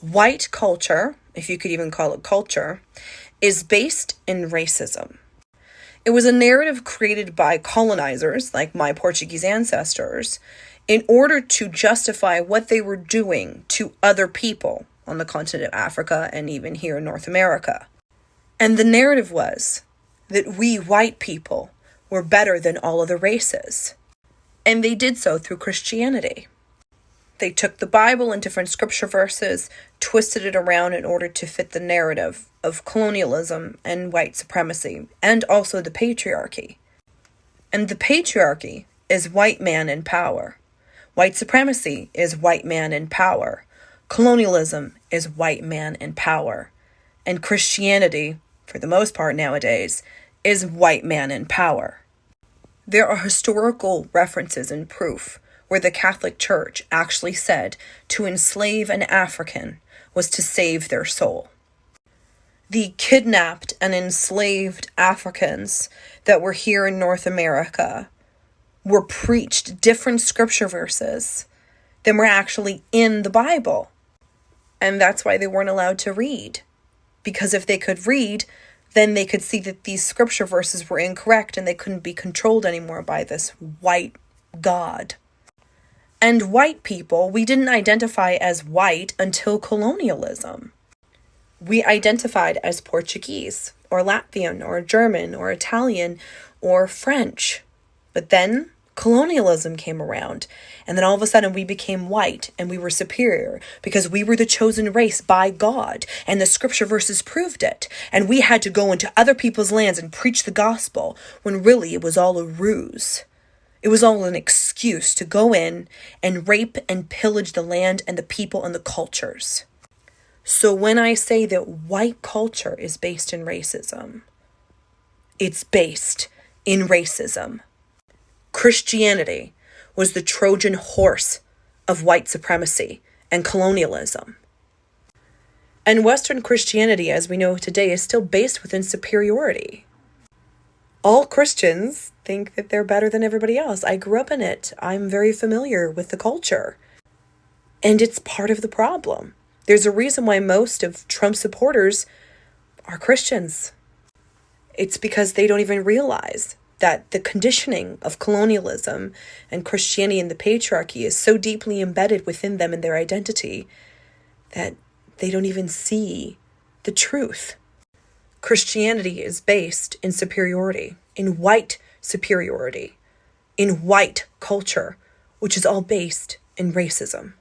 White culture, if you could even call it culture, is based in racism. It was a narrative created by colonizers, like my Portuguese ancestors, in order to justify what they were doing to other people on the continent of Africa and even here in North America. And the narrative was that we white people were better than all other races. And they did so through Christianity. They took the Bible and different scripture verses, twisted it around in order to fit the narrative of colonialism and white supremacy, and also the patriarchy. And the patriarchy is white man in power. White supremacy is white man in power. Colonialism is white man in power. And Christianity, for the most part nowadays, is white man in power. There are historical references and proof where the Catholic Church actually said to enslave an African was to save their soul. The kidnapped and enslaved Africans that were here in North America were preached different scripture verses than were actually in the Bible. And that's why they weren't allowed to read. Because if they could read, then they could see that these scripture verses were incorrect and they couldn't be controlled anymore by this white God. And white people, we didn't identify as white until colonialism. We identified as Portuguese, or Latvian, or German, or Italian, or French. But then colonialism came around, and then all of a sudden we became white, and we were superior, because we were the chosen race by God, and the scripture verses proved it. And we had to go into other people's lands and preach the gospel, when really it was all a ruse. It was all an excuse to go in and rape and pillage the land and the people and the cultures. So when I say that white culture is based in racism, it's based in racism. Christianity was the Trojan horse of white supremacy and colonialism. And Western Christianity, as we know today, is still based within superiority. All Christians think that they're better than everybody else. I grew up in it. I'm very familiar with the culture. And it's part of the problem. There's a reason why most of Trump's supporters are Christians. It's because they don't even realize that the conditioning of colonialism and Christianity and the patriarchy is so deeply embedded within them and their identity that they don't even see the truth. Christianity is based in superiority, in white superiority, in white culture, which is all based in racism.